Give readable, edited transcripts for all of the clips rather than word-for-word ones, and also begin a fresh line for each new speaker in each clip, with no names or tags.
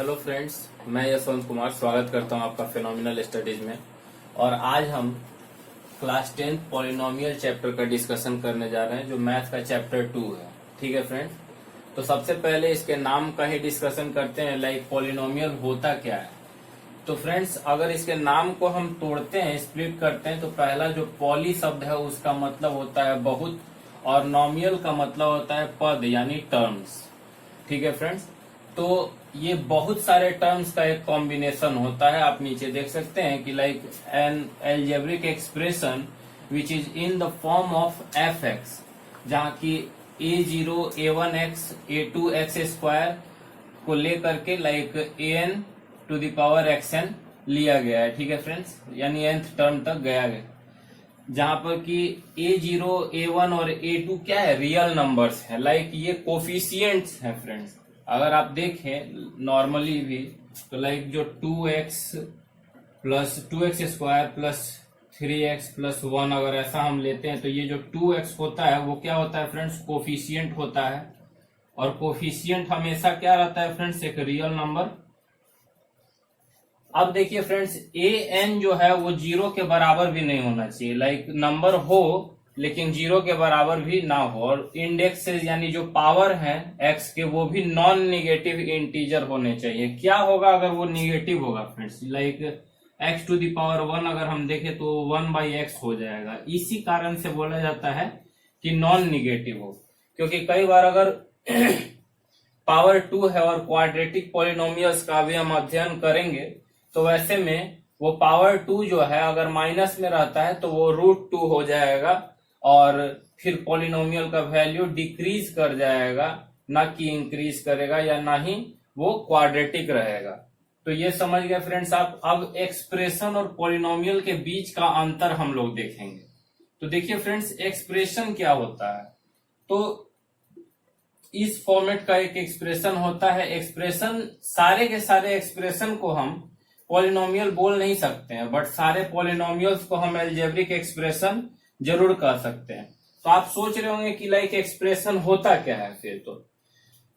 Hello friends, मैं यशवंत कुमार स्वागत करता हूं आपका फिनोमिनल स्टडीज में। और आज हम क्लास 10 पॉलिनोमियल चैप्टर का डिस्कशन करने जा रहे हैं, जो मैथ का चैप्टर 2 है। ठीक है फ्रेंड्स, तो सबसे पहले इसके नाम का ही डिस्कशन करते हैं, लाइक पॉलिनोमियल होता क्या है। तो फ्रेंड्स, अगर इसके नाम को हम तोड़ते हैं, स्प्लिट करते हैं, तो पहला जो पॉली शब्द है उसका मतलब होता है बहुत, और नॉमियल का मतलब होता है पद यानी टर्म्स। ठीक है फ्रेंड्स, तो ये बहुत सारे टर्म्स का एक कॉम्बिनेशन होता है। आप नीचे देख सकते हैं कि like an algebraic expression which is in the form of F X, जहाँ की a0 a1x a2x स्क्वायर को लेकर के like an to the power xn लिया गया है। ठीक है फ्रेंड्स, यानी nth टर्म तक गया है, जहां पर कि a0 a1 और a2 क्या है, रियल नंबर्स है। लाइक ये कोफिशियंट्स हैं फ्रेंड्स। अगर आप देखें नॉर्मली भी तो लाइक जो 2x plus 2x square plus 3x plus 1 अगर ऐसा हम लेते हैं, तो ये जो 2x होता है वो क्या होता है फ्रेंड्स, कोफिशियंट होता है। और कोफिशियंट हमेशा क्या रहता है फ्रेंड्स, एक रियल नंबर। अब देखिए फ्रेंड्स, an जो है वो 0 के बराबर भी नहीं होना चाहिए। लाइक नंबर हो लेकिन 0 के बराबर भी ना हो, और इंडेक्स यानी जो पावर है x के वो भी नॉन निगेटिव इंटीजर होने चाहिए। क्या होगा अगर वो निगेटिव होगा friends, like x to the power 1 अगर हम देखें तो 1/x हो जाएगा। इसी कारण से बोला जाता है कि नॉन निगेटिव हो, क्योंकि कई बार अगर पावर 2 है और क्वाड्रेटिक पॉलिनोमियल्स का भी हम अध्ययन करेंगे, तो वैसे में वो पावर 2 जो है अगर माइनस में रहता है तो वो √2 हो जाएगा, और फिर पॉलिनोमियल का वैल्यू डिक्रीज कर जाएगा, ना कि इंक्रीज करेगा, या ना ही वो क्वाड्रेटिक रहेगा। तो ये समझ गए फ्रेंड्स आप। अब एक्सप्रेशन और पॉलिनोमियल के बीच का अंतर हम लोग देखेंगे। तो देखिए फ्रेंड्स, एक्सप्रेशन क्या होता है, तो इस फॉर्मेट का एक एक्सप्रेशन होता है। एक्सप्रेशन, सारे के सारे एक्सप्रेशन को हम पॉलिनोमियल बोल नहीं सकते हैं, बट सारे पॉलिनोमियल्स को हम एल्जेब्रिक एक्सप्रेशन जरूर कर सकते हैं। तो आप सोच रहे होंगे कि लाइक एक्सप्रेशन होता क्या है फिर।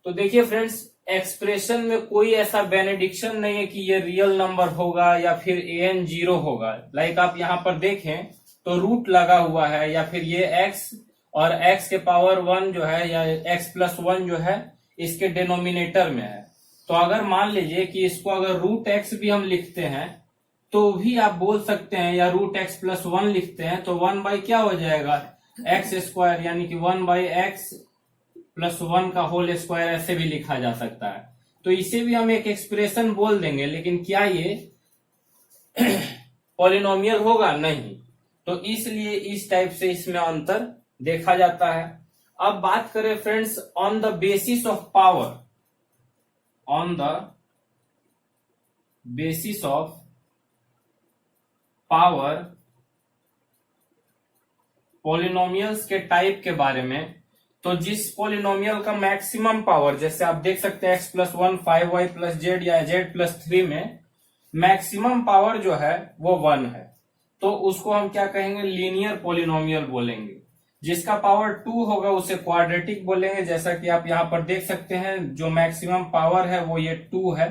तो देखिए फ्रेंड्स, एक्सप्रेशन में कोई ऐसा बेनेडिक्शन नहीं है कि ये रियल नंबर होगा या फिर an 0 होगा। लाइक आप यहाँ पर देखें तो रूट लगा हुआ है, या फिर ये x और x के पावर 1 जो है, या x प्लस 1 जो है इसके डिनोमिनेटर में है। तो अगर मान लीजिए कि इसको अगर √x भी हम लिखते हैं तो भी आप बोल सकते हैं, या √x प्लस 1 लिखते हैं तो 1 क्या हो जाएगा, x स्क्वायर, यानी कि 1/x प्लस 1 का होल स्क्वायर ऐसे भी लिखा जा सकता है। तो इसे भी हम एक एक्सप्रेशन बोल देंगे, लेकिन क्या ये पॉलिनोमियल होगा? नहीं। तो इसलिए इस टाइप से इसमें अंतर देखा जाता है। अब बात करें friends on the basis of power, on the basis of power polynomials के टाइप के बारे में, तो जिस पॉलिनोमियल का मैक्सिमम पावर, जैसे आप देख सकते हैं x plus 1 5y plus z या z प्लस 3 में मैक्सिमम पावर जो है वो 1 है, तो उसको हम क्या कहेंगे, लीनियर पॉलिनोमियल बोलेंगे। जिसका पावर 2 होगा उसे क्वाड्रेटिक बोलेंगे, जैसा कि आप यहाँ पर देख सकते हैं जो मैक्सिमम पावर है वो ये 2 है।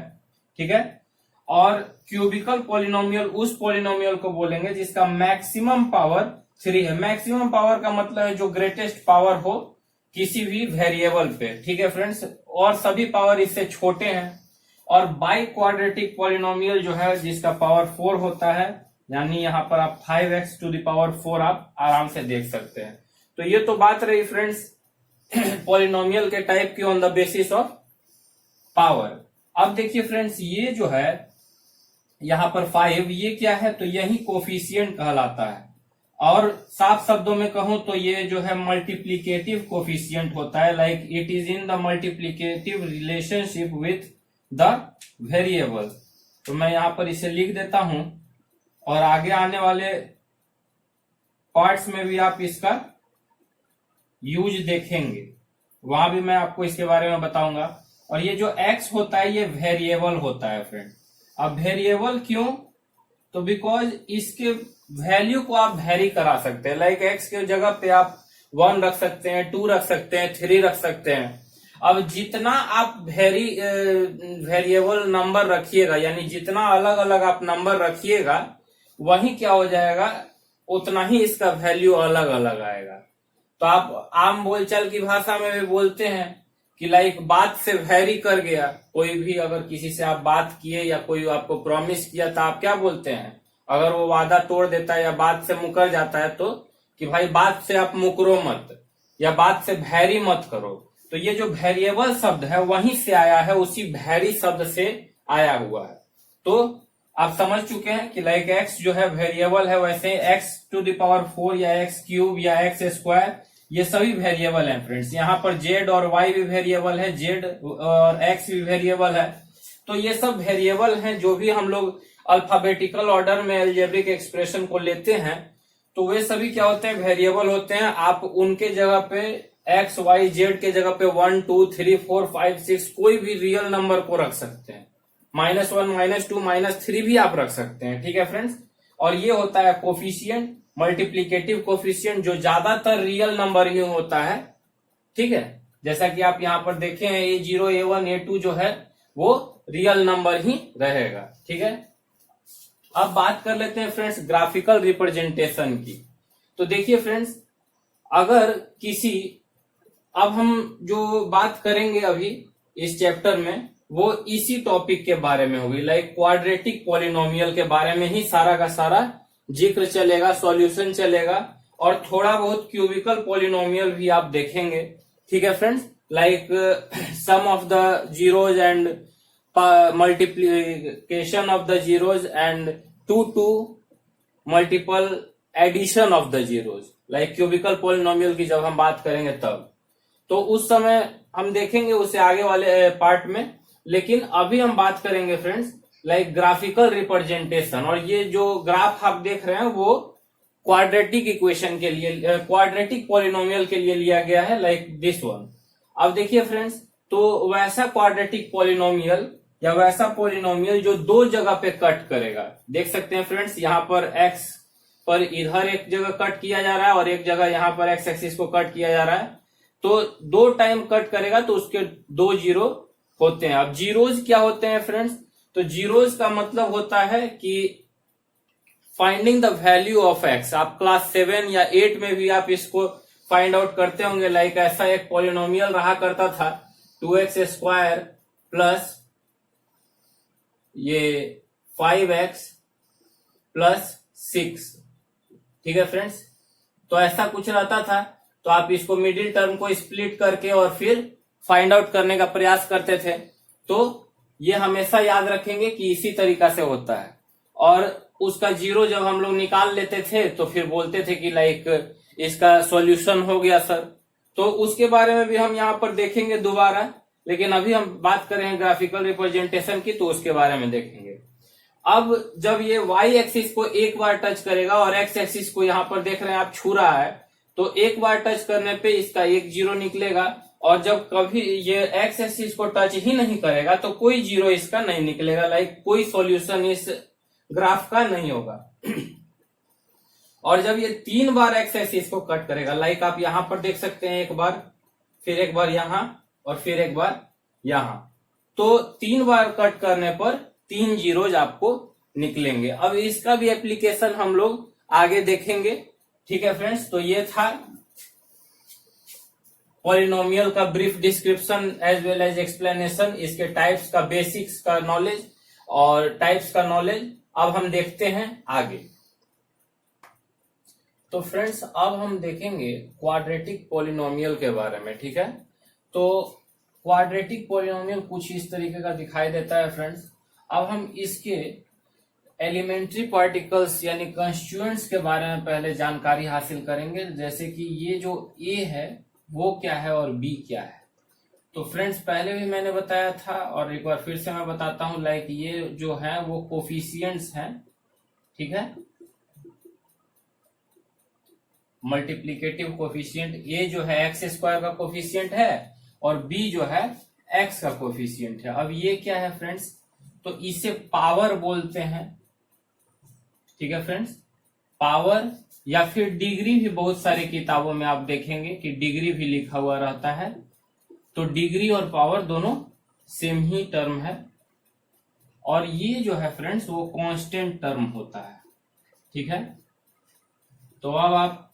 ठीक है, और क्यूबिकल पॉलिनोमियल उस पॉलिनोमियल को बोलेंगे जिसका मैक्सिमम पावर 3 है। मैक्सिमम पावर का मतलब है जो ग्रेटेस्ट पावर हो किसी भी वेरिएबल पे। ठीक है फ्रेंड्स, और सभी पावर इससे छोटे हैं। और बाई क्वाड्रेटिक पॉलिनोमियल जो है जिसका पावर 4 होता है, यानी यहाँ पर आप 5x टू द पावर 4 आप आराम से देख सकते हैं। तो ये तो बात रही फ्रेंड्स पॉलिनोमियल के टाइप की on the basis of power. अब देखिए फ्रेंड्स, ये जो है यहाँ पर 5, ये क्या है, तो यही कोफिशियंट कहलाता है। और साफ शब्दों में कहूं तो ये जो है मल्टीप्लीकेटिव कोफिशियंट होता है। Like it is in the multiplicative relationship with the variable. तो मैं यहाँ पर इसे लिख देता हूं, और आगे आने वाले पार्ट्स में भी आप इसका यूज देखेंगे, वहां भी मैं आपको इसके बारे में बताऊंगा। और ये जो x होता है ये वेरिएबल होता है फ्रेंड। अब वेरिएबल क्यों, तो बिकॉज इसके वैल्यू को आप वेरी करा सकते हैं। लाइक x के जगह पे आप 1 रख सकते हैं, 2 रख सकते हैं, 3 रख सकते हैं। अब जितना आप वेरिएबल नंबर रखिएगा, यानी जितना अलग अलग आप नंबर रखिएगा, वही क्या हो जाएगा, उतना ही इसका वैल्यू अलग अलग आएगा। तो आप आम बोलचाल की भाषा में भी बोलते हैं कि लाइक बात से वैरी कर गया। कोई भी अगर किसी से आप बात किए या कोई आपको प्रॉमिस किया तो आप क्या बोलते हैं, अगर वो वादा तोड़ देता है या बात से मुकर जाता है तो कि भाई बात से आप मुकरो मत या बात से वैरी मत करो। तो ये जो वेरिएबल शब्द है वहीं से आया है, उसी वैरी शब्द से आया हुआ है। तो आप समझ चुके हैं कि लाइक x जो है वेरिएबल है, वैसे x⁴ या x³ या x², ये सभी वेरिएबल हैं फ्रेंड्स। यहाँ पर z और y भी वेरिएबल है, z और x भी वेरिएबल है। तो ये सब वेरिएबल हैं। जो भी हम लोग अल्फाबेटिकल ऑर्डर में अलजेब्रिक एक्सप्रेशन को लेते हैं तो वे सभी क्या होते हैं, वेरिएबल होते हैं। आप उनके जगह पे x, y, z के जगह पे 1, 2, 3, 4, 5, 6 कोई भी रियल नंबर को रख सकते हैं। -1, -2, -3 भी आप रख सकते हैं। ठीक है फ्रेंड्स। और ये होता है कोफिशिएंट, मल्टीप्लीकेटिव कोफिशिएंट, जो ज्यादातर रियल नंबर ही होता है। ठीक है, जैसा कि आप यहाँ पर देखे हैं A0, A1, A2 जो है वो रियल नंबर ही रहेगा। ठीक है, अब बात कर लेते हैं फ्रेंड्स ग्राफिकल रिप्रेजेंटेशन की। तो देखिए फ्रेंड्स, अगर किसी, अब हम जो बात करेंगे अभी इस चैप्टर में वो इसी टॉपिक के बारे में होगी, लाइक क्वाड्रेटिक पॉलिनोमियल के बारे में ही सारा का सारा जिक्र चलेगा, सॉल्यूशन चलेगा, और थोड़ा बहुत क्यूबिकल पॉलिनोमियल भी आप देखेंगे। ठीक है friends, like sum of the zeros and multiplication of the zeros and to multiple addition of the zeros, like cubical polynomial की जब हम बात करेंगे तब, तो उस समय हम देखेंगे उसे आगे वाले पार्ट में। लेकिन अभी हम बात करेंगे फ्रेंड्स लाइक ग्राफिकल रिप्रेजेंटेशन, और ये जो ग्राफ आप देख रहे हैं वो क्वाड्रेटिक इक्वेशन के लिए, क्वाड्रेटिक पॉलिनोमियल के लिए लिया गया है, लाइक दिस वन। अब देखिए फ्रेंड्स, तो वैसा क्वाड्रेटिक पॉलिनोमियल या वैसा पॉलिनोमियल जो दो जगह पे कट करेगा, देख सकते हैं फ्रेंड्स, यहाँ पर x पर इधर एक जगह कट किया जा रहा है और एक जगह यहाँ पर x एक्सिस को कट किया जा रहा है। तो दो टाइम कट करेगा तो उसके दो जीरो होते हैं। अब जीरोज क्या होते हैं फ्रेंड्स, तो जीरोज का मतलब होता है कि finding the value of x। आप क्लास 7 या 8 में भी आप इसको फाइंड आउट करते होंगे। लाइक ऐसा एक पॉलिनोमियल रहा करता था 2x² प्लस ये 5x प्लस 6। ठीक है फ्रेंड्स, तो ऐसा कुछ रहता था। तो आप इसको मिडिल टर्म को स्प्लिट करके और फिर फाइंड आउट करने का प्रयास करते थे। तो ये हमेशा याद रखेंगे कि इसी तरीका से होता है। और उसका जीरो जब हम लोग निकाल लेते थे तो फिर बोलते थे कि लाइक इसका सॉल्यूशन हो गया सर। तो उसके बारे में भी हम यहाँ पर देखेंगे दोबारा, लेकिन अभी हम बात कर रहे हैं ग्राफिकल रिप्रेजेंटेशन की, तो उसके बारे में देखेंगे। अब जब ये y एक्सिस को एक बार टच करेगा और x एक्सिस को यहाँ पर देख रहे हैं आप छू रहा है, तो एक बार टच करने पे इसका एक जीरो निकलेगा, और जब कभी ये x एक्सिस को टच ही नहीं करेगा तो कोई जीरो इसका नहीं निकलेगा, लाइक कोई सॉल्यूशन इस ग्राफ का नहीं होगा। और जब ये 3 बार x एक्सिस को कट करेगा, लाइक आप यहां पर देख सकते हैं, एक बार, फिर एक बार यहां और फिर एक बार यहां, तो 3 बार कट करने पर 3 जीरोज आपको निकलेंगे। अब इसका भी एप्लीकेशन हम लोग आगे देखेंगे। ठीक है फ्रेंड्स, तो ये था पॉलिनोमियल का brief description as well as explanation, इसके टाइप्स का, बेसिक्स का नॉलेज और टाइप्स का नॉलेज। अब हम देखते हैं आगे। तो फ्रेंड्स, अब हम देखेंगे क्वाड्रेटिक पॉलिनोमियल के बारे में। ठीक है, तो क्वाड्रेटिक पॉलिनोमियल कुछ इस तरीके का दिखाई देता है फ्रेंड्स। अब हम इसके एलिमेंट्री पार्टिकल्स यानी कंस्टिट्यूएंट्स के बारे में पहले जानकारी हासिल करेंगे, जैसे कि ये जो A है वो क्या है और B क्या है। तो फ्रेंड्स, पहले भी मैंने बताया था और एक बार फिर से मैं बताता हूं, लाइक ये जो है वो कोफिशिएंट्स हैं। ठीक है, मल्टीप्लीकेटिव कोफिशिएंट। A जो है x² का कोफिशिएंट है और B जो है x का कोफिशिएंट है। अब ये क्या है फ्रेंड्स, तो इसे पावर बोलते हैं। ठीक है फ्रेंड्स, पावर या फिर डिग्री भी बहुत सारी किताबों में आप देखेंगे कि डिग्री भी लिखा हुआ रहता है। तो डिग्री और पावर दोनों सेम ही टर्म है, और ये जो है फ्रेंड्स वो कांस्टेंट टर्म होता है। ठीक है, तो अब आप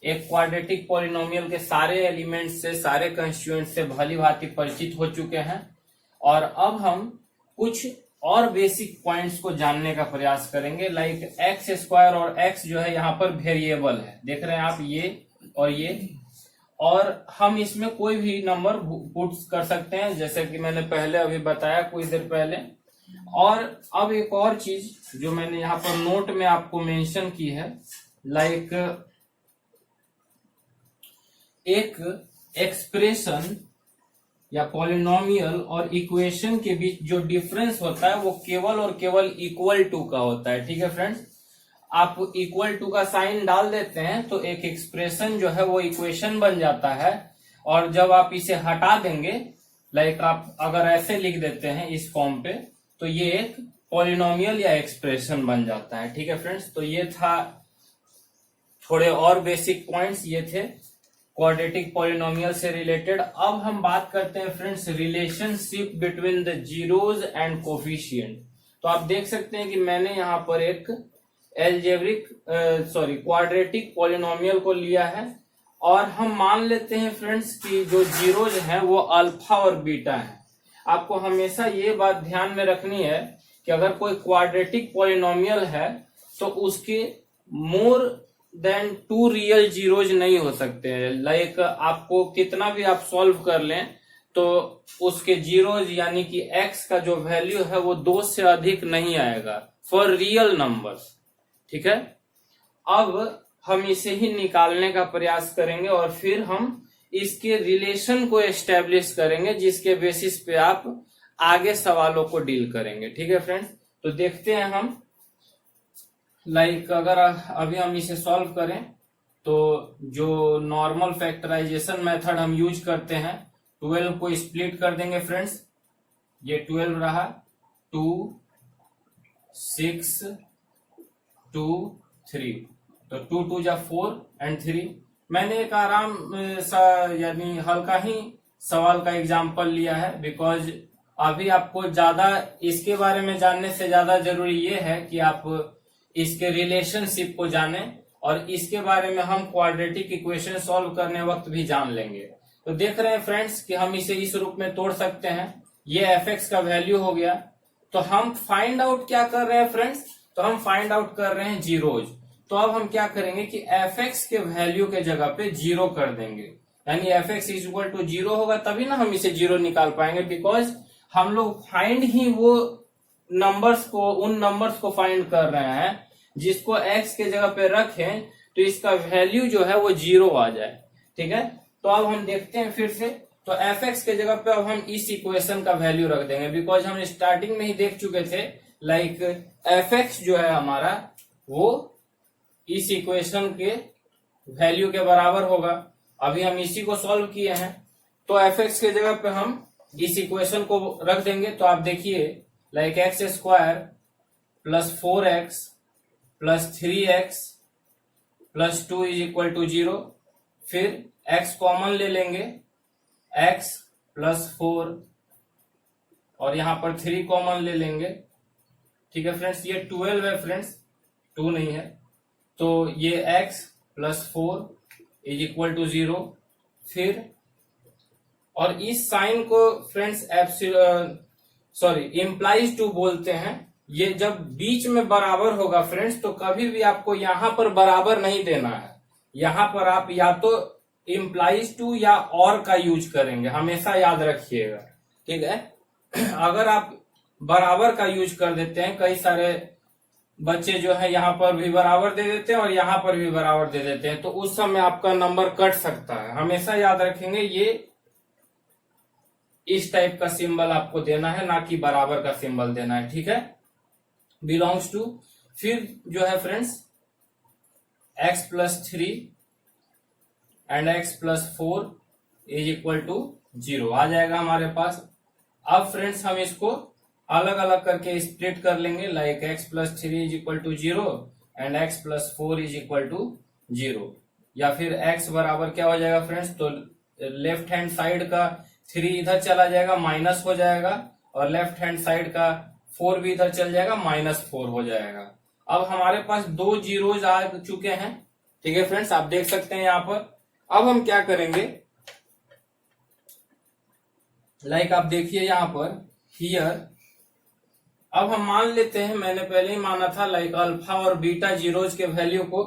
एक क्वाड्रेटिक पॉलिनोमियल के सारे एलिमेंट्स से, सारे कंस्टिट्यूएंट से भली भांति परिचित हो चुके हैं, और अब हम कुछ और बेसिक पॉइंट्स को जानने का प्रयास करेंगे। लाइक एक्स स्क्वायर और एक्स जो है यहाँ पर वेरिएबल है, देख रहे हैं आप, ये और ये, और हम इसमें कोई भी नंबर पुट कर सकते हैं, जैसे कि मैंने पहले अभी बताया कुछ देर पहले। और अब एक और चीज जो मैंने यहाँ पर नोट में आपको मेंशन की है, लाइक एक एक्सप्रेशन या पॉलिनोमियल और इक्वेशन के बीच जो डिफरेंस होता है वो केवल और केवल इक्वल टू का होता है। ठीक है फ्रेंड्स, आप इक्वल टू का साइन डाल देते हैं तो एक एक्सप्रेशन जो है वो इक्वेशन बन जाता है, और जब आप इसे हटा देंगे, लाइक आप अगर ऐसे लिख देते हैं इस फॉर्म पे, तो ये एक पॉलिनोमियल या एक्सप्रेशन बन जाता है। ठीक है फ्रेंड्स, तो ये था थोड़े और बेसिक पॉइंट्स, ये थे क्वाड्रेटिक पॉलिनोमियल से रिलेटेड। अब हम बात करते हैं friends relationship between the zeros and coefficient. तो आप देख सकते हैं कि मैंने यहाँ पर एक क्वाड्रेटिक पॉलिनोमियल को लिया है, और हम मान लेते हैं फ्रेंड्स कि जो जीरोज हैं वो अल्फा और बीटा हैं। आपको हमेशा ये बात ध्यान में रखनी है कि अगर कोई क्वाड्रेटिक पॉलिनोमियल है तो उसके मोर देन 2 रियल जीरोज नहीं हो सकते हैं। लाइक आपको कितना भी आप सॉल्व कर लें तो उसके जीरोज यानी कि x का जो वैल्यू है वो 2 से अधिक नहीं आएगा फॉर रियल नंबर्स। ठीक है, अब हम इसे ही निकालने का प्रयास करेंगे और फिर हम इसके रिलेशन को एस्टेब्लिश करेंगे, जिसके बेसिस पे आप आगे सवालों को डील करेंगे। ठीक है फ्रेंड्स, तो देखते हैं हम, लाइक अगर अभी हम इसे सॉल्व करें तो जो नॉर्मल फैक्टराइजेशन मेथड हम यूज करते हैं, 12 को स्प्लिट कर देंगे फ्रेंड्स, ये 12 रहा, 2 6 2 3, तो 2 2 जा 4 एंड 3। मैंने एक आराम सा यानी हल्का ही सवाल का एग्जाम्पल लिया है, बिकॉज अभी आपको ज्यादा इसके बारे में जानने से ज्यादा जरूरी ये है कि आप इसके रिलेशनशिप को जानें, और इसके बारे में हम क्वाड्रेटिक इक्वेशन सॉल्व करने वक्त भी जान लेंगे। तो देख रहे हैं फ्रेंड्स कि हम इसे इस रूप में तोड़ सकते हैं, ये एफ का वैल्यू हो गया। तो हम फाइंड आउट क्या कर रहे हैं फ्रेंड्स, तो हम फाइंड आउट कर रहे हैं जीरोज। तो अब हम क्या करेंगे कि एफ के वैल्यू के जगह पे 0 कर देंगे, यानी F X is equal to 0 होगा, तभी ना हम इसे 0 निकाल पाएंगे, बिकॉज हम लोग फाइंड ही वो नंबर्स को, उन नंबर्स को फाइंड कर रहे हैं जिसको x के जगह पे रखें तो इसका वैल्यू जो है वो 0 आ जाए। ठीक है, तो अब हम देखते हैं फिर से, तो f(x) के जगह पे अब हम इस इक्वेशन का वैल्यू रख देंगे, बिकॉज हम स्टार्टिंग में ही देख चुके थे, लाइक f(x) जो है हमारा वो इस इक्वेशन के वैल्यू के बराबर होगा। अभी हम इसी को सॉल्व किए हैं, तो f(x) के जगह पे हम इस इक्वेशन को रख देंगे। तो आप देखिए, like x square plus 4x plus 3x plus 2 is equal to 0, फिर x कॉमन ले लेंगे, x प्लस 4 और यहां पर 3 कॉमन ले लेंगे। ठीक है फ्रेंड्स, ये 12 है फ्रेंड्स, 2 नहीं है, तो ये x plus 4 is equal to 0। फिर और इस साइन को फ्रेंड्स इम्प्लाइज टू बोलते हैं। ये जब बीच में बराबर होगा फ्रेंड्स, तो कभी भी आपको यहां पर बराबर नहीं देना है, यहां पर आप या तो इम्प्लाइज टू या और का यूज करेंगे, हमेशा याद रखिएगा। ठीक है, अगर आप बराबर का यूज कर देते हैं, कई सारे बच्चे जो है यहाँ पर भी बराबर दे देते हैं और यहाँ पर भी बराबर दे देते हैं, तो उस समय आपका नंबर कट सकता है। हमेशा याद रखेंगे ये इस टाइप का सिंबल आपको देना है, ना कि बराबर का सिंबल देना है। ठीक है, बिलोंग्स टू, फिर जो है friends x plus 3 and x plus 4 is equal to 0 आ जाएगा हमारे पास। अब फ्रेंड्स हम इसको अलग अलग करके स्प्लिट कर लेंगे, like x plus 3 is equal to 0 and x plus 4 is equal to 0, या फिर x बराबर क्या हो जाएगा फ्रेंड्स, तो लेफ्ट हैंड साइड का 3 इधर चला जाएगा, माइनस हो जाएगा, और लेफ्ट हैंड साइड का 4 भी इधर चल जाएगा, -4 हो जाएगा। अब हमारे पास 2 जीरोज आ चुके हैं। ठीक है फ्रेंड्स, आप देख सकते हैं यहाँ पर। अब हम क्या करेंगे, लाइक आप देखिए यहाँ पर हियर, अब हम मान लेते हैं, मैंने पहले ही माना था लाइक अल्फा और बीटा जीरोज के वैल्यू को।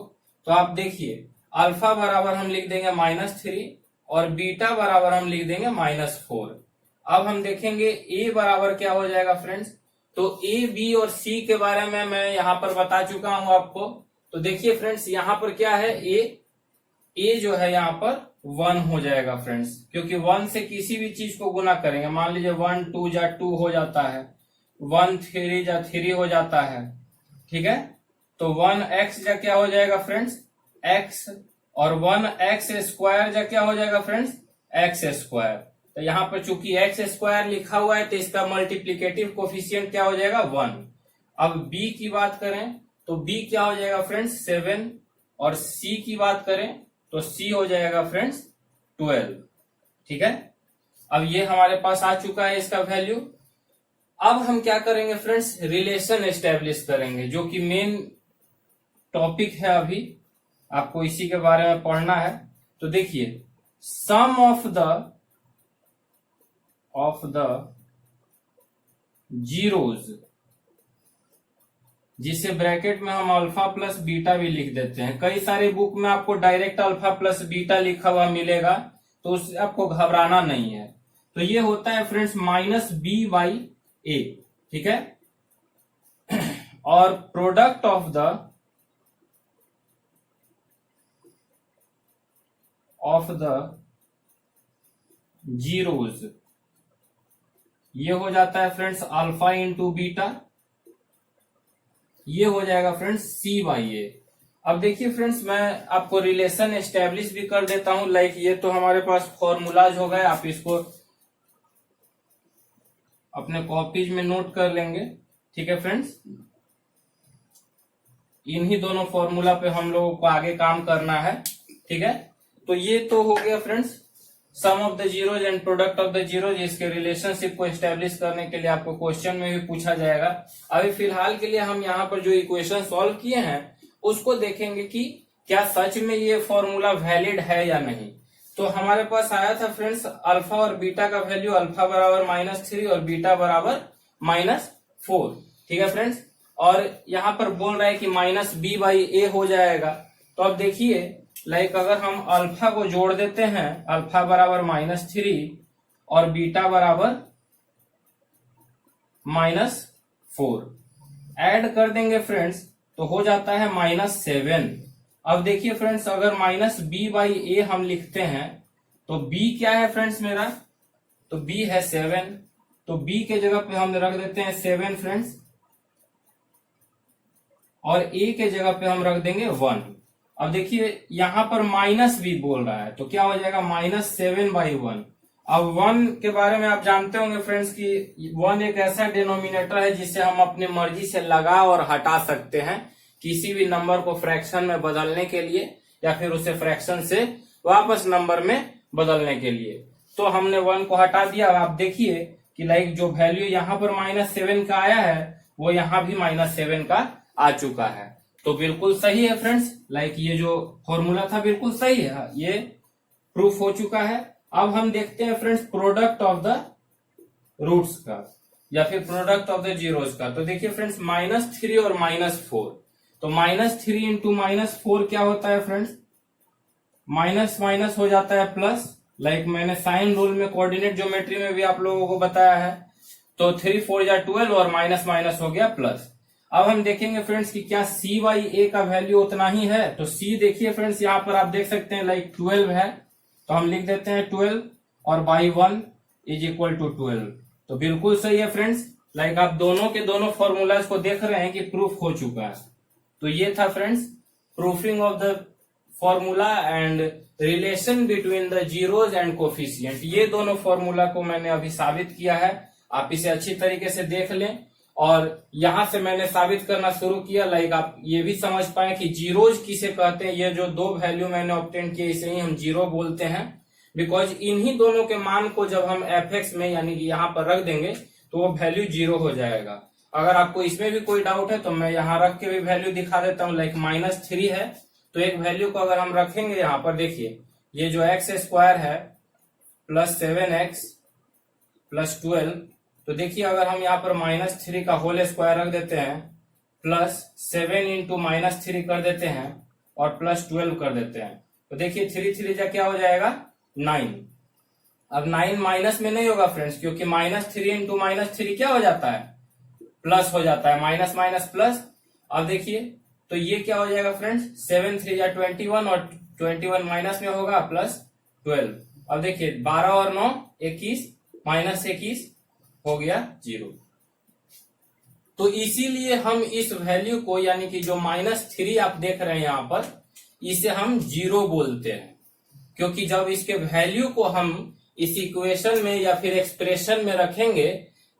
तो आप देखिए अल्फा बराबर हम लिख देंगे -3 और बीटा बराबर हम लिख देंगे -4। अब हम देखेंगे ए बराबर क्या हो जाएगा फ्रेंड्स। तो ए, बी और सी के बारे में मैं यहाँ पर बता चुका हूं आपको। तो देखिए फ्रेंड्स, यहाँ पर क्या है, ए जो है यहाँ पर 1 हो जाएगा फ्रेंड्स, क्योंकि 1 से किसी भी चीज को गुना करेंगे। मान लीजिए 1 2 जा 2 हो जाता है, 1 3 जा 3 हो जाता है। ठीक है, तो 1x जा क्या हो जाएगा फ्रेंड्स, x, और 1x स्क्वायर जा क्या हो जाएगा फ्रेंड्स, x स्क्वायर। तो यहाँ पर चूंकि x स्क्वायर लिखा हुआ है तो इसका मल्टीप्लीकेटिव कोफिशिएंट क्या हो जाएगा, 1। अब b की बात करें तो b क्या हो जाएगा फ्रेंड्स, 7, और c की बात करें तो c हो जाएगा फ्रेंड्स 12। ठीक है, अब ये हमारे पास आ चुका है इसका वैल्यू। अब हम क्या करेंगे फ्रेंड्स, रिलेशन एस्टेब्लिश करेंगे, जो कि मेन टॉपिक है। अभी आपको इसी के बारे में पढ़ना है। तो देखिए, सम ऑफ द जीरोज, जिसे ब्रैकेट में हम अल्फा प्लस बीटा भी लिख देते हैं। कई सारे बुक में आपको डायरेक्ट अल्फा प्लस बीटा लिखा हुआ मिलेगा, तो उससे आपको घबराना नहीं है। तो ये होता है फ्रेंड्स -b/a। ठीक है, और प्रोडक्ट ऑफ द जीरोज, ये हो जाता है फ्रेंड्स अल्फा इंटू बीटा, ये हो जाएगा फ्रेंड्स c/a। अब देखिए फ्रेंड्स, मैं आपको रिलेशन एस्टेब्लिश भी कर देता हूं। लाइक ये तो हमारे पास फॉर्मूलाज हो गए, आप इसको अपने कॉपीज में नोट कर लेंगे। ठीक है फ्रेंड्स, इन्हीं दोनों फॉर्मूला पे हम लोगों को आगे काम करना है। ठीक है, तो ये तो हो गया friends sum of the zeros and product of the zeros. इसके रिलेशनशिप को एस्टेब्लिश करने के लिए आपको क्वेश्चन में भी पूछा जाएगा। अभी फिलहाल के लिए हम यहाँ पर जो इक्वेशन सॉल्व किए हैं उसको देखेंगे कि क्या सच में ये फॉर्मूला वैलिड है या नहीं। तो हमारे पास आया था फ्रेंड्स अल्फा और बीटा का वैल्यू, अल्फा बराबर -3 और बीटा बराबर -4। ठीक है फ्रेंड्स, और यहाँ पर बोल रहा है कि -b/a हो जाएगा। तो अब देखिए, लाइक अगर हम अल्फा को जोड़ देते हैं, अल्फा बराबर -3 और बीटा बराबर -4, ऐड कर देंगे फ्रेंड्स तो हो जाता है -7। अब देखिए फ्रेंड्स, अगर -b/a हम लिखते हैं तो b क्या है फ्रेंड्स मेरा, तो b है 7। तो b के जगह पे हम रख देते हैं 7 फ्रेंड्स, और a के जगह पे हम रख देंगे 1। अब देखिए यहां पर माइनस भी बोल रहा है, तो क्या हो जाएगा -7/1। अब 1 के बारे में आप जानते होंगे फ्रेंड्स कि 1 एक ऐसा डिनोमिनेटर है जिसे हम अपनी मर्जी से लगा और हटा सकते हैं किसी भी नंबर को फ्रैक्शन में बदलने के लिए, या फिर उसे फ्रैक्शन से वापस नंबर में बदलने के लिए। तो हमने 1 को हटा दिया। अब आप देखिए कि लाइक जो वैल्यू यहाँ पर -7 का आया है वो यहाँ भी -7 का आ चुका है। तो बिल्कुल सही है फ्रेंड्स, लाइक ये जो फॉर्मूला था बिल्कुल सही है, ये प्रूफ हो चुका है। अब हम देखते हैं friends product of the roots का, या फिर प्रोडक्ट ऑफ द जीरोज का। तो देखिए फ्रेंड्स -3 और -4, तो -3 इंटू -4 क्या होता है फ्रेंड्स, माइनस माइनस हो जाता है प्लस। लाइक मैंने साइन रूल में, कोऑर्डिनेट ज्योमेट्री में भी आप लोगों को बताया है। तो 3 4 जा 12 और माइनस माइनस हो गया प्लस। अब हम देखेंगे फ्रेंड्स कि क्या c/a का वैल्यू उतना ही है। तो c देखिए फ्रेंड्स, यहाँ पर आप देख सकते हैं लाइक 12 है, तो हम लिख देते हैं 12 और /1 = 12। तो बिल्कुल सही है फ्रेंड्स, लाइक आप दोनों के दोनों फॉर्मूलाज को देख रहे हैं कि प्रूफ हो चुका है। तो ये था friends proofing of the formula and relation between the zeros and coefficient. ये दोनों फॉर्मूला को मैंने अभी साबित किया है, आप इसे अच्छी तरीके से देख लें। और यहां से मैंने साबित करना शुरू किया, लाइक आप ये भी समझ पाए कि जीरोज किसे कहते हैं। ये जो 2 वैल्यू मैंने ऑब्टेन किए इसे ही हम जीरो बोलते हैं। बिकॉज इन्हीं दोनों के मान को जब हम fx में यानी कि यहाँ पर रख देंगे तो वो वैल्यू 0 हो जाएगा। अगर आपको इसमें भी कोई डाउट है तो मैं यहाँ रख के भी वैल्यू दिखा देता हूँ। लाइक -3 है तो एक वैल्यू को अगर हम रखेंगे यहाँ पर, देखिए ये जो x² है +7x +12, तो देखिए अगर हम यहाँ पर -3 का होल स्क्वायर रख देते हैं +7 इंटू -3 कर देते हैं और +12 कर देते हैं, तो देखिए 3 3 जा क्या हो जाएगा 9। अब 9 माइनस में नहीं होगा फ्रेंड्स, क्योंकि -3 इंटू -3 क्या हो जाता है प्लस हो जाता है, माइनस माइनस प्लस। अब देखिए तो ये क्या हो जाएगा फ्रेंड्स 7 3 या 21 और 21 माइनस में होगा +12। अब देखिए 12 और 9 21 -21 हो गया 0। तो इसीलिए हम इस वैल्यू को यानी कि जो -3 आप देख रहे हैं यहाँ पर, इसे हम 0 बोलते हैं, क्योंकि जब इसके वैल्यू को हम इस इक्वेशन में या फिर एक्सप्रेशन में रखेंगे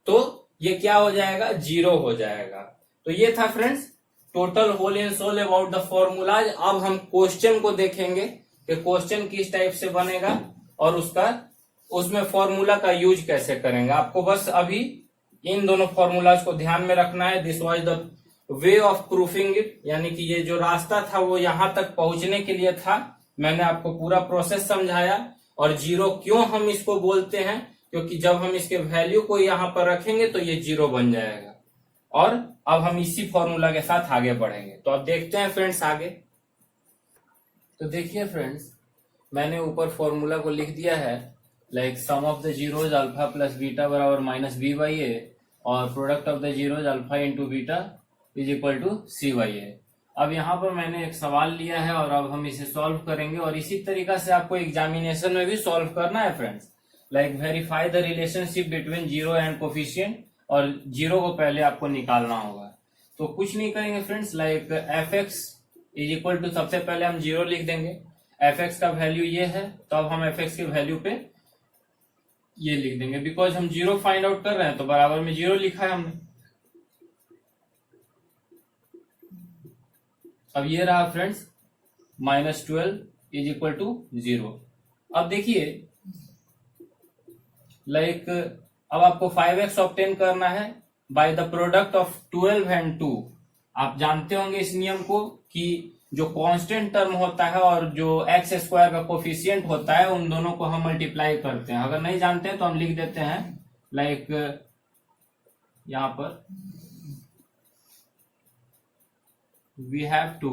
तो ये क्या हो जाएगा 0 हो जाएगा। तो ये था friends total whole and soul about the formulas. अब हम क्वेश्चन को देखेंगे कि क्वेश्चन किस टाइप से बनेगा और उसमें फॉर्मूला का यूज कैसे करेंगे। आपको बस अभी इन दोनों फॉर्मूलाज को ध्यान में रखना है। This was the way of proofing it, यानी कि ये जो रास्ता था वो यहां तक पहुंचने के लिए था। मैंने आपको पूरा प्रोसेस समझाया। और 0 क्यों हम इसको बोलते हैं, क्योंकि जब हम इसके वैल्यू को यहां पर रखेंगे तो ये 0 बन जाएगा। और अब हम इसी फॉर्मूला के साथ आगे बढ़ेंगे। तो अब देखते हैं फ्रेंड्स आगे। तो देखिए फ्रेंड्स, मैंने ऊपर फॉर्मूला को लिख दिया है, like sum of the zeros alpha plus beta बराबर -b/a और product of the zeros alpha into beta is equal to c/a। अब यहाँ पर मैंने एक सवाल लिया है और अब हम इसे सॉल्व करेंगे और इसी तरीका से आपको एग्जामिनेशन में भी सॉल्व करना है friends. Like verify the relationship between 0 and coefficient, और 0 को पहले आपको निकालना होगा। तो कुछ नहीं करेंगे friends, like fx is equal to, सबसे पहले हम 0 लिख देंगे। fx का वैल्यू ये है तो अब हम fx के वैल्यू पे ये लिख देंगे, बिकॉज हम 0 फाइंड आउट कर रहे हैं तो बराबर में 0 लिखा है हमने। अब ये रहा फ्रेंड्स -12 इज इक्वल टू 0। अब देखिए लाइक अब आपको 5x ऑब्टेन करना है by the product of 12 and 2। आप जानते होंगे इस नियम को कि जो कांस्टेंट टर्म होता है और जो x² का कोफिशिएंट होता है उन दोनों को हम मल्टीप्लाई करते हैं। अगर नहीं जानते हैं तो हम लिख देते हैं, लाइक यहां पर we have to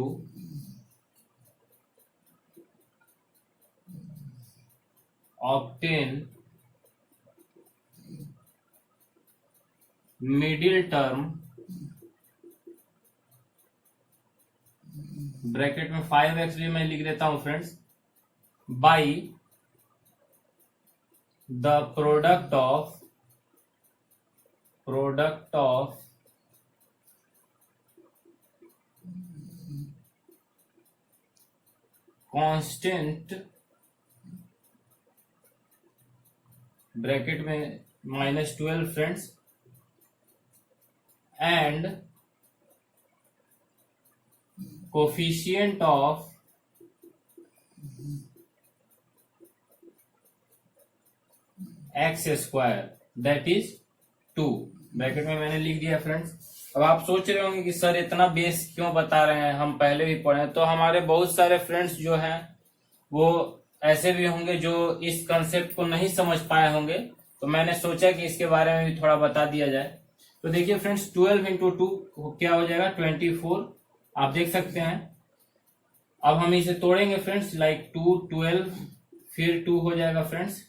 obtain middle term, bracket में 5x भी मैं लिख देता हूं friends, by the product of constant, bracket में -12 friends, and coefficient of x² that is 2। Bracket में मैंने लिख दिया फ्रेंड्स। अब आप सोच रहे होंगे कि सर इतना बेस क्यों बता रहे हैं, हम पहले भी पढ़े। तो हमारे बहुत सारे फ्रेंड्स जो हैं वो ऐसे भी होंगे जो इस कंसेप्ट को नहीं समझ पाए होंगे, तो मैंने सोचा कि इसके बारे में भी थोड़ा बता दिया जाए। तो देखिए फ्रेंड्स 12 इंटू 2 क्या हो जाएगा 24, आप देख सकते हैं। अब हम इसे तोड़ेंगे फ्रेंड्स, लाइक 2 12 फिर 2 हो जाएगा फ्रेंड्स,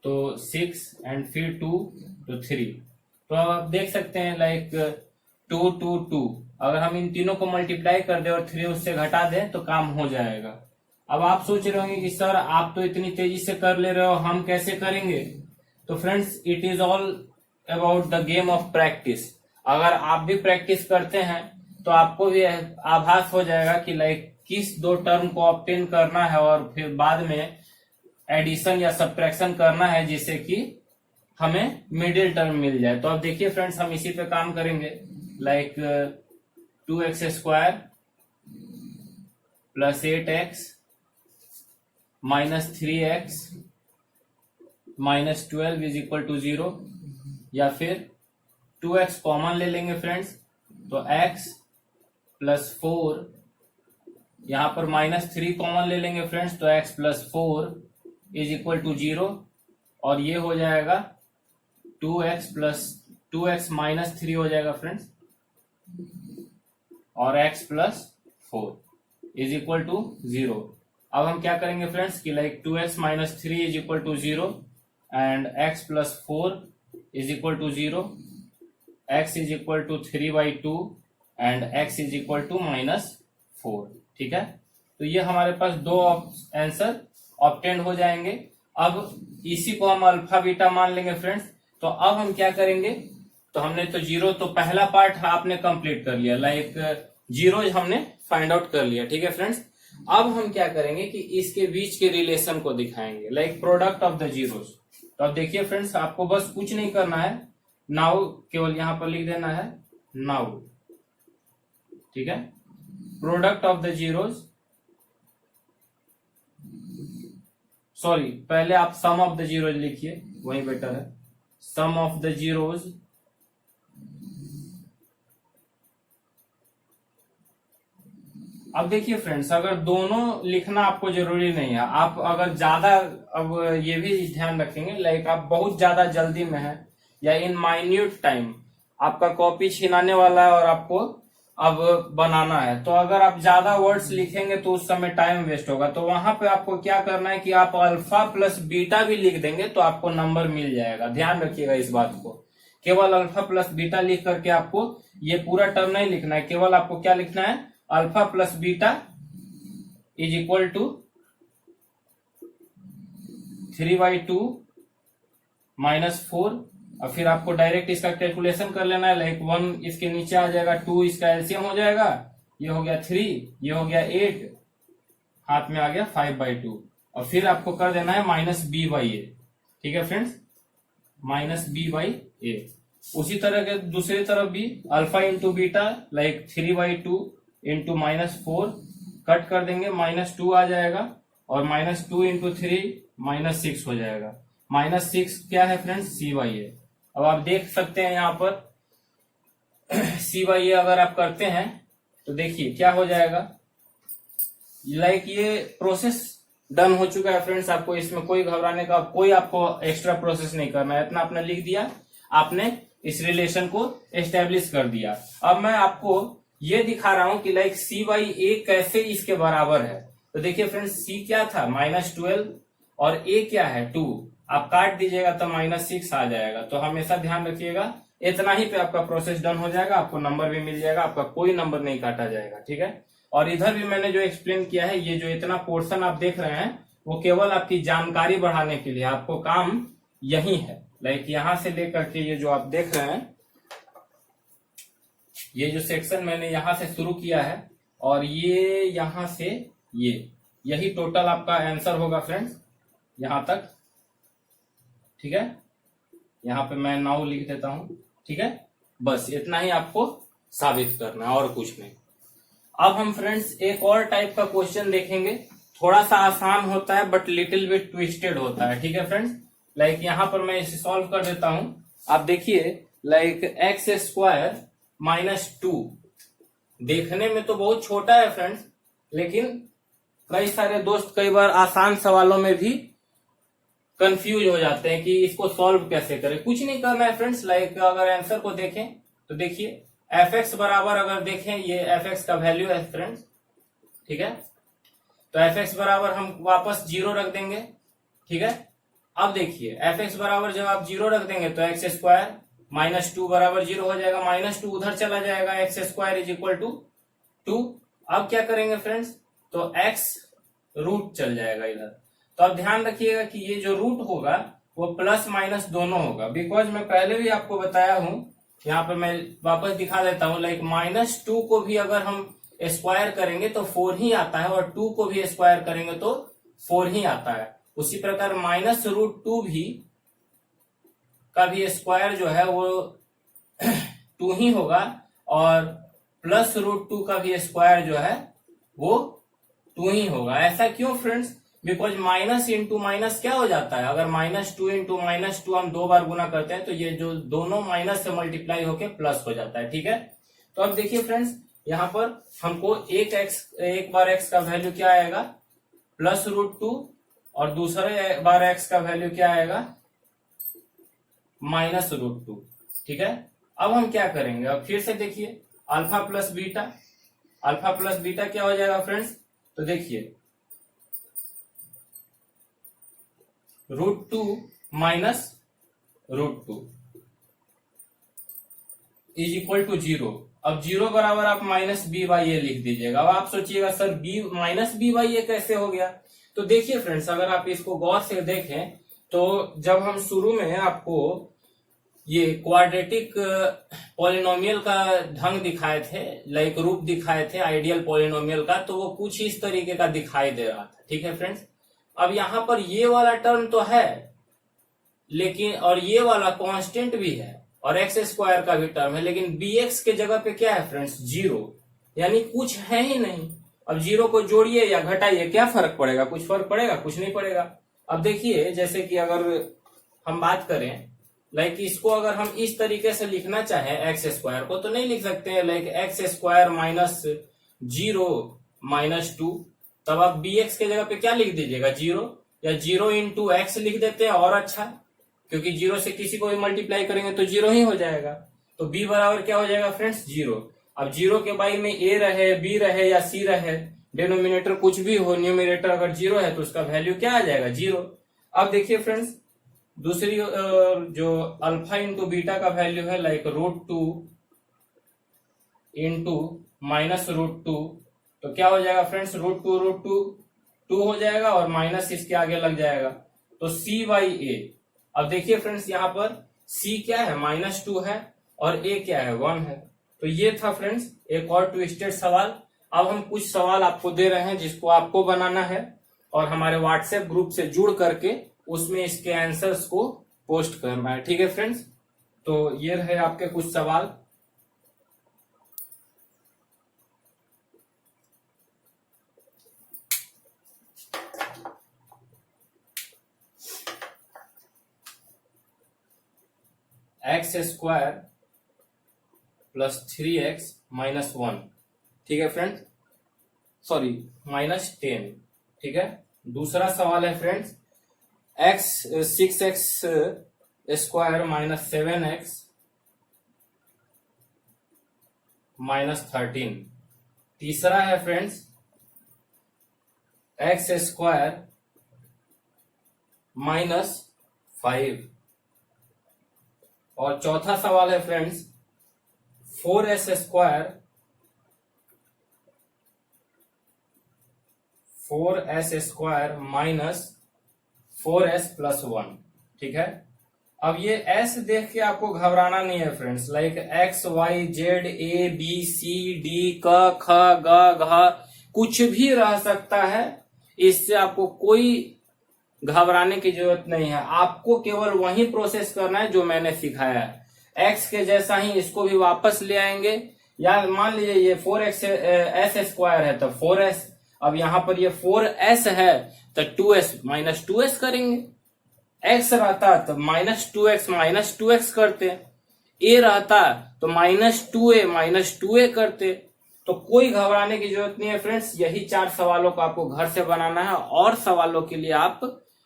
तो 6 एंड फिर 2 तो 3। तो अब आप देख सकते हैं लाइक 2 2 2, अगर हम इन तीनों को मल्टीप्लाई कर दे और 3 उससे घटा दें तो काम हो जाएगा। अब आप सोच रहे होंगे कि सर आप तो इतनी तेजी से कर ले रहे हो, हम कैसे करेंगे। तो friends it is all about the game of practice. अगर आप भी प्रैक्टिस करते हैं तो आपको भी आभास हो जाएगा कि लाइक किस दो टर्म को ऑब्टेन करना है और फिर बाद में एडिशन या सब्ट्रैक्शन करना है जिससे कि हमें मिडिल टर्म मिल जाए। तो अब देखिए फ्रेंड्स हम इसी पे काम करेंगे, like 2x² plus 8x minus 3x minus 12 is equal to 0, या फिर 2x कॉमन ले लेंगे फ्रेंड्स, तो x प्लस 4, यहां पर माइनस 3 कॉमन ले लेंगे फ्रेंड्स, तो x plus 4 is equal to 0, और ये हो जाएगा 2x माइनस 3 हो जाएगा फ्रेंड्स, और x plus 4 is equal to 0। अब हम क्या करेंगे फ्रेंड्स कि like 2x minus 3 is equal to 0 and x plus 4 is equal to 0, x is equal to 3/2 and x is equal to minus 4। ठीक है, तो ये हमारे पास दो आंसर ऑब्टेन हो जाएंगे। अब इसी को हम अल्फा बीटा मान लेंगे फ्रेंड्स। तो अब हम क्या करेंगे, तो हमने तो जीरो, तो पहला पार्ट आपने कंप्लीट कर लिया, लाइक जीरो हमने फाइंड आउट कर लिया। ठीक है फ्रेंड्स, अब हम क्या करेंगे कि इसके बीच के रिलेशन को दिखाएंगे, like product of the zeros. तो अब देखिए फ्रेंड्स, आपको बस कुछ नहीं करना है, नाउ केवल यहां पर लिख देना है नाउ। ठीक है, product of the zeros, sorry पहले आप सम ऑफ द जीरोज लिखिए, वही बेटर है। सम ऑफ द जीरोज अब देखिए फ्रेंड्स, अगर दोनों लिखना आपको जरूरी नहीं है, आप अगर ज्यादा, अब ये भी ध्यान रखेंगे, लाइक आप बहुत ज्यादा जल्दी में है या इन माइन्यूट टाइम आपका कॉपी छिनाने वाला है और आपको अब बनाना है, तो अगर आप ज्यादा वर्ड्स लिखेंगे तो उस समय टाइम वेस्ट होगा। तो वहां पे आपको क्या करना है कि आप अल्फा प्लस बीटा भी लिख देंगे तो आपको नंबर मिल जाएगा। ध्यान रखिएगा इस बात को, केवल अल्फा प्लस बीटा लिख करके आपको ये पूरा टर्म नहीं लिखना है, केवल आपको क्या लिखना है, alpha plus beta is equal to 3/2 minus 4, और फिर आपको डायरेक्ट इसका कैलकुलेशन कर लेना है, लाइक 1 इसके नीचे आ जाएगा, 2 इसका एलसीएम हो जाएगा, ये हो गया 3, ये हो गया 8, हाथ में आ गया 5/2, और फिर आपको कर देना है माइनस b/a। ठीक है फ्रेंड्स, माइनस b/a। उसी तरह के दूसरी तरफ भी alpha into beta, like 3/2 into minus 4, cut कर देंगे, माइनस 2 आ जाएगा, और माइनस 2 इंटू 3 माइनस 6 हो जाएगा। माइनस 6 क्या है फ्रेंड्स, c/a। अब आप देख सकते हैं यहाँ पर c/a अगर आप करते हैं तो देखिए क्या हो जाएगा, लाइक ये प्रोसेस डन हो चुका है फ्रेंड्स। आपको इसमें कोई घबराने का, कोई आपको एक्स्ट्रा प्रोसेस नहीं करना है, इतना आपने लिख दिया, आपने इस रिलेशन को एस्टेब्लिश कर दिया। अब मैं आपको ये दिखा रहा हूं कि लाइक c/a कैसे इसके बराबर है। तो देखिए फ्रेंड्स, c क्या था, -12, और a क्या है, 2। आप काट दीजिएगा तो -6 आ जाएगा। तो हमेशा ध्यान रखिएगा, इतना ही पे आपका प्रोसेस डन हो जाएगा, आपको नंबर भी मिल जाएगा, आपका कोई नंबर नहीं काटा जाएगा। ठीक है, और इधर भी मैंने जो एक्सप्लेन किया है, ये जो इतना पोर्शन आप देख रहे हैं वो केवल आपकी जानकारी बढ़ाने के लिए, आपको काम यही है। लाइक यहां से लेकर के ये जो आप देख रहे हैं, ये जो सेक्शन मैंने यहां से शुरू किया है, और ये यहां से यही टोटल आपका आंसर होगा फ्रेंड्स, यहां तक। ठीक है, यहां पे मैं नाउ लिख देता हूं। ठीक है, बस इतना ही आपको साबित करना है, और कुछ नहीं। अब हम फ्रेंड्स एक और टाइप का क्वेश्चन देखेंगे, थोड़ा सा आसान होता है बट लिटिल बिट ट्विस्टेड होता है। ठीक है फ्रेंड्स, लाइक यहां पर मैं इसे सॉल्व कर देता हूं। आप देखिए, लाइक x² -2, देखने में तो बहुत छोटा है फ्रेंड्स, लेकिन कई सारे दोस्त कई बार आसान सवालों में भी कंफ्यूज हो जाते हैं कि इसको सॉल्व कैसे करें। कुछ नहीं करना है फ्रेंड्स, लाइक अगर आंसर को देखें तो देखिए f(x) बराबर, अगर देखें ये f(x) का वैल्यू है फ्रेंड्स। ठीक है, तो f(x) बराबर हम वापस 0 रख देंगे। ठीक है, अब देखिए f(x) बराबर जब आप 0 रख देंगे तो x² -2 बराबर 0 हो जाएगा, -2 उधर चला जाएगा, x² इज इक्वल टू 2। अब क्या करेंगे फ्रेंड्स, तो x रूट चल जाएगा इधर। तो अब ध्यान रखिएगा कि ये जो रूट होगा वो प्लस माइनस दोनों होगा, बिकॉज मैं पहले भी आपको बताया हूं, यहाँ पे मैं वापस दिखा देता हूं, लाइक -2 को भी अगर हम स्क्वायर करेंगे तो 4 ही आता है, और 2 को भी स्क्वायर करेंगे तो 4 ही आता है। उसी प्रकार -√2 भी का भी स्क्वायर जो है वो 2 ही होगा, और +√2 का भी स्क्वायर जो है वो 2 ही होगा। ऐसा क्यों friends? Because minus into minus क्या हो जाता है, अगर -2 इंटू -2 हम 2 बार गुना करते हैं तो ये जो दोनों माइनस से मल्टीप्लाई होके प्लस हो जाता है। ठीक है, तो अब देखिए फ्रेंड्स, यहाँ पर हमको एक बार x का वैल्यू क्या आएगा, +√2, और दूसरे बार x का वैल्यू क्या आएगा, -√2। ठीक है, अब हम क्या करेंगे, अब फिर से देखिए, अल्फा प्लस बीटा क्या हो जाएगा फ्रेंड्स, तो देखिए √2 माइनस √2 इज इक्वल टू 0। अब 0 बराबर आप -b/a लिख दीजिएगा। अब आप सोचिएगा सर -b/a कैसे हो गया, तो देखिए फ्रेंड्स, अगर आप इसको गौर से देखें तो जब हम शुरू में आपको ये क्वाड्रेटिक पॉलिनोमियल का ढंग दिखाए थे, लाइक रूप दिखाए थे आइडियल पॉलिनोमियल का, तो वो कुछ इस तरीके का दिखाई दे रहा था। ठीक है फ्रेंड्स, अब यहां पर ये वाला टर्म तो है, लेकिन और ये वाला कांस्टेंट भी है और x² का भी टर्म है, लेकिन bx के जगह पे क्या है फ्रेंड्स, 0, यानी कुछ है ही नहीं। अब 0 को जोड़िए या घटाइए, क्या फर्क पड़ेगा, कुछ फर्क पड़ेगा, कुछ नहीं पड़ेगा। अब देखिए, जैसे कि अगर हम बात करें, लाइक इसको अगर हम इस तरीके से लिखना चाहें x² को, तो नहीं लिख सकते हैं, लाइक x² माइनस 0 -2, तब आप bx के जगह पे क्या लिख दीजिएगा, 0, या 0 इंटू x लिख देते हैं और अच्छा, क्योंकि 0 से किसी को भी मल्टीप्लाई करेंगे तो 0 ही हो जाएगा। तो b बराबर क्या हो जाएगा फ्रेंड्स, 0। अब 0 के बाई में a रहे, b रहे या c रहे, डिनोमिनेटर कुछ भी हो, न्यूमिनेटर अगर 0 है तो उसका वैल्यू क्या आ जाएगा, 0। अब देखिए फ्रेंड्स, दूसरी जो अल्फा इंटू बीटा का वैल्यू है, लाइक √2 इंटू -√2, तो क्या हो जाएगा फ्रेंड्स, √2 2 हो जाएगा और माइनस इसके आगे लग जाएगा, तो c/a। अब देखिए फ्रेंड्स, यहाँ पर c क्या है, -2 है, और a क्या है, 1 है। तो ये था फ्रेंड्स एक और ट्विस्टेड सवाल। अब हम कुछ सवाल आपको दे रहे हैं जिसको आपको बनाना है और हमारे व्हाट्सएप ग्रुप से जुड़ करके उसमें इसके आंसर्स को पोस्ट करना है। ठीक है फ्रेंड्स, तो ये रहे आपके कुछ सवाल। x² + 3x - 1, ठीक है फ्रेंड्स, सॉरी -10। ठीक है, दूसरा सवाल है फ्रेंड्स, 6x² - 7x - 13। तीसरा है फ्रेंड्स, x² - 5। और चौथा सवाल है फ्रेंड्स, 4s² - 4s + 1। ठीक है, अब ये s देख के आपको घबराना नहीं है friends, like x y z a b c d क ख ग घ कुछ भी रह सकता है, इससे आपको कोई घबराने की जरूरत नहीं है। आपको केवल वही प्रोसेस करना है जो मैंने सिखाया है। x के जैसा ही इसको भी वापस ले आएंगे, या मान लीजिए ये 4s² है तो 4s, अब यहां पर ये 4s है तो 2s - 2s करेंगे। x रहता तो -2x - 2x करते, a रहता तो -2a - 2a करते। तो कोई घबराने की जरूरत नहीं है फ्रेंड्स, यही 4 सवालों को आपको घर से बनाना है, और सवालों के लिए आप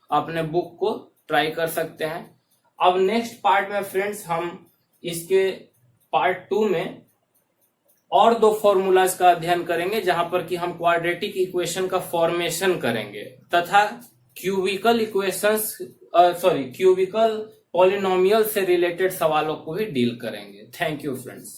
अपने बुक को ट्राई कर सकते हैं। अब नेक्स्ट पार्ट में फ्रेंड्स हम इसके पार्ट 2 में और 2 फॉर्मूलाज का अध्ययन करेंगे, जहां पर कि हम क्वाड्रेटिक इक्वेशन का फॉर्मेशन करेंगे तथा क्यूबिकल पॉलिनोमियल से रिलेटेड सवालों को भी डील करेंगे। Thank you friends.